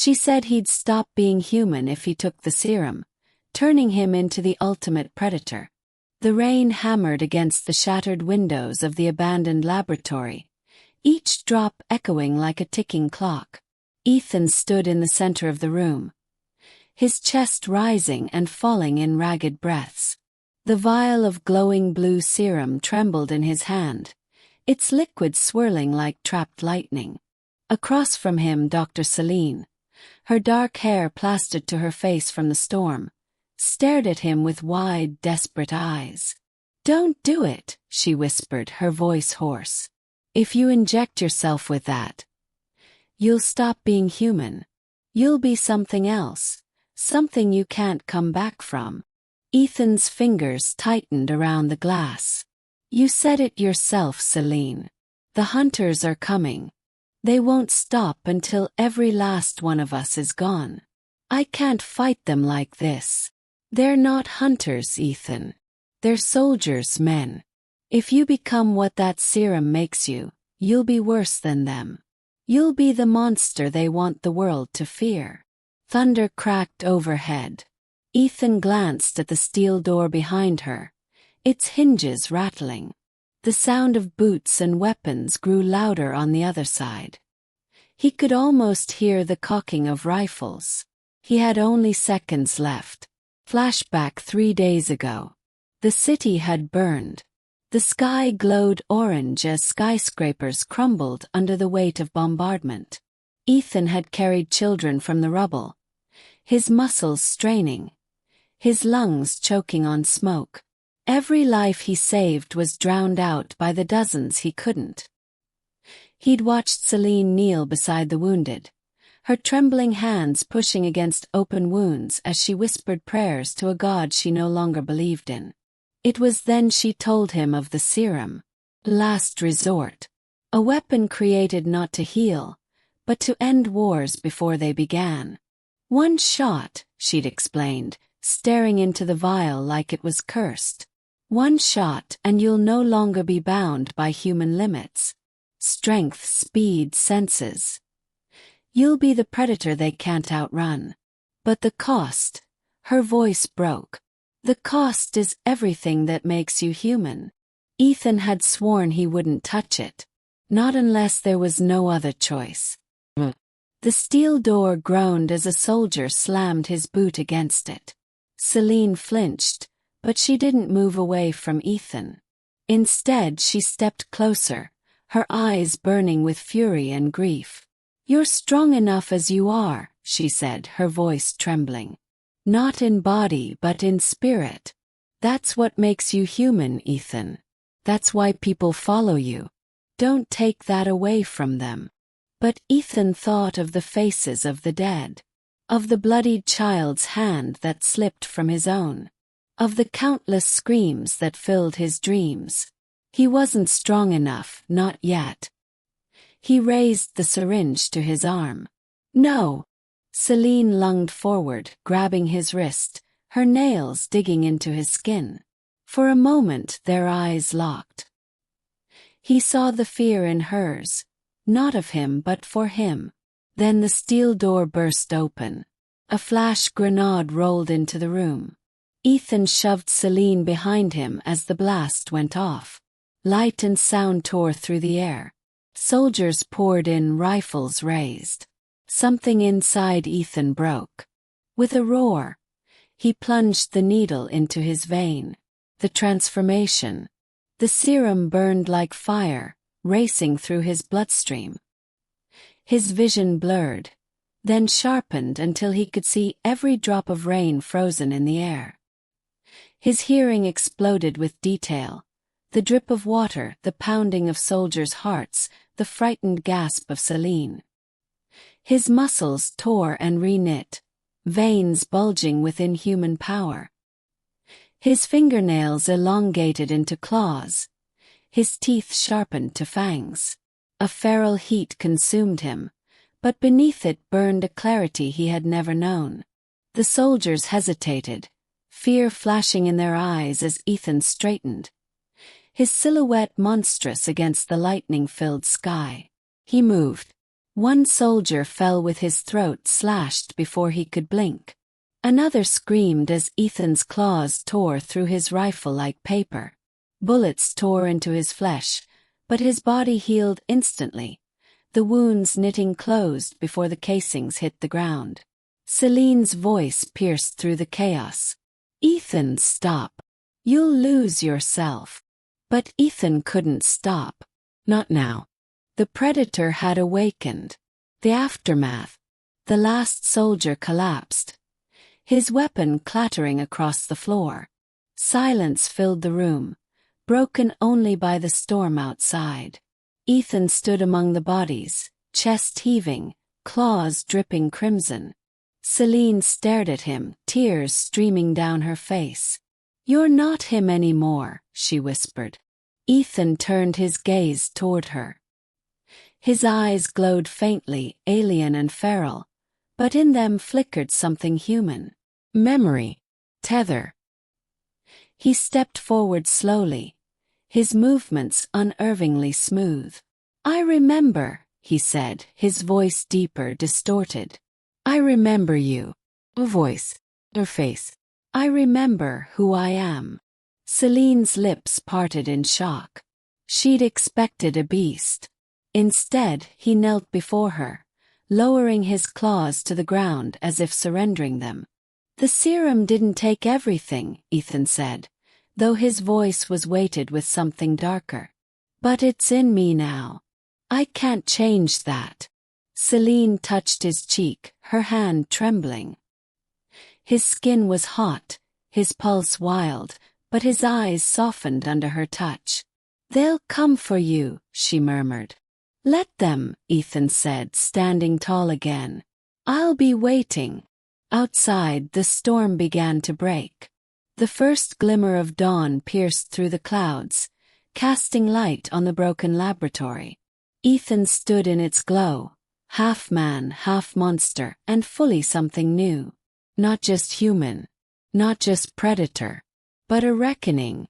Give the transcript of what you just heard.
She said he'd stop being human if he took the serum, turning him into the ultimate predator. The rain hammered against the shattered windows of the abandoned laboratory, each drop echoing like a ticking clock. Ethan stood in the center of the room, his chest rising and falling in ragged breaths. The vial of glowing blue serum trembled in his hand, its liquid swirling like trapped lightning. Across from him, Dr. Celine, her dark hair plastered to her face from the storm, stared at him with wide, desperate eyes. "Don't do it," she whispered, her voice hoarse. "If you inject yourself with that, you'll stop being human. You'll be something else, something you can't come back from." Ethan's fingers tightened around the glass. "You said it yourself, Celine. The hunters are coming. They won't stop until every last one of us is gone. I can't fight them like this. They're not hunters, Ethan. They're soldiers, men. If you become what that serum makes you, you'll be worse than them. You'll be the monster they want the world to fear." Thunder cracked overhead. Ethan glanced at the steel door behind her, its hinges rattling. The sound of boots and weapons grew louder on the other side. He could almost hear the cocking of rifles. He had only seconds left. Flashback 3 days ago. The city had burned. The sky glowed orange as skyscrapers crumbled under the weight of bombardment. Ethan had carried children from the rubble, his muscles straining, his lungs choking on smoke. Every life he saved was drowned out by the dozens he couldn't. He'd watched Celine kneel beside the wounded, her trembling hands pushing against open wounds as she whispered prayers to a god she no longer believed in. It was then she told him of the serum. Last resort. A weapon created not to heal, but to end wars before they began. "One shot," she'd explained, staring into the vial like it was cursed. "One shot and you'll no longer be bound by human limits. Strength, speed, senses. You'll be the predator they can't outrun. But the cost," her voice broke. "The cost is everything that makes you human." Ethan had sworn he wouldn't touch it. Not unless there was no other choice. The steel door groaned as a soldier slammed his boot against it. Celine flinched, but she didn't move away from Ethan. Instead, she stepped closer, her eyes burning with fury and grief. "You're strong enough as you are," she said, her voice trembling. "Not in body but in spirit. That's what makes you human, Ethan. That's why people follow you. Don't take that away from them." But Ethan thought of the faces of the dead, of the bloodied child's hand that slipped from his own, of the countless screams that filled his dreams. He wasn't strong enough, not yet. He raised the syringe to his arm. "No!" Celine lunged forward, grabbing his wrist, her nails digging into his skin. For a moment their eyes locked. He saw the fear in hers, not of him but for him. Then the steel door burst open. A flash grenade rolled into the room. Ethan shoved Celine behind him as the blast went off. Light and sound tore through the air. Soldiers poured in, rifles raised. Something inside Ethan broke. With a roar, he plunged the needle into his vein. The transformation. The serum burned like fire, racing through his bloodstream. His vision blurred, then sharpened until he could see every drop of rain frozen in the air. His hearing exploded with detail. The drip of water, the pounding of soldiers' hearts, the frightened gasp of Celine. His muscles tore and reknit, veins bulging with inhuman power. His fingernails elongated into claws, his teeth sharpened to fangs. A feral heat consumed him, but beneath it burned a clarity he had never known. The soldiers hesitated, fear flashing in their eyes as Ethan straightened, his silhouette monstrous against the lightning-filled sky. He moved. One soldier fell with his throat slashed before he could blink. Another screamed as Ethan's claws tore through his rifle like paper. Bullets tore into his flesh, but his body healed instantly, the wounds knitting closed before the casings hit the ground. Celine's voice pierced through the chaos. "Ethan, stop. You'll lose yourself." But Ethan couldn't stop. Not now. The predator had awakened. The aftermath. The last soldier collapsed, his weapon clattering across the floor. Silence filled the room, broken only by the storm outside. Ethan stood among the bodies, chest heaving, claws dripping crimson. Celine stared at him, tears streaming down her face. "You're not him anymore," she whispered. Ethan turned his gaze toward her. His eyes glowed faintly, alien and feral, but in them flickered something human. Memory. Tether. He stepped forward slowly, his movements unervingly smooth. "I remember," he said, his voice deeper, distorted. "I remember you." A voice. A face. "I remember who I am." Celine's lips parted in shock. She'd expected a beast. Instead, he knelt before her, lowering his claws to the ground as if surrendering them. "The serum didn't take everything," Ethan said, though his voice was weighted with something darker. "But it's in me now. I can't change that." Celine touched his cheek, her hand trembling. His skin was hot, his pulse wild, but his eyes softened under her touch. "They'll come for you," she murmured. "Let them," Ethan said, standing tall again. "I'll be waiting." Outside, the storm began to break. The first glimmer of dawn pierced through the clouds, casting light on the broken laboratory. Ethan stood in its glow, half man, half monster, and fully something new. Not just human, not just predator, but a reckoning,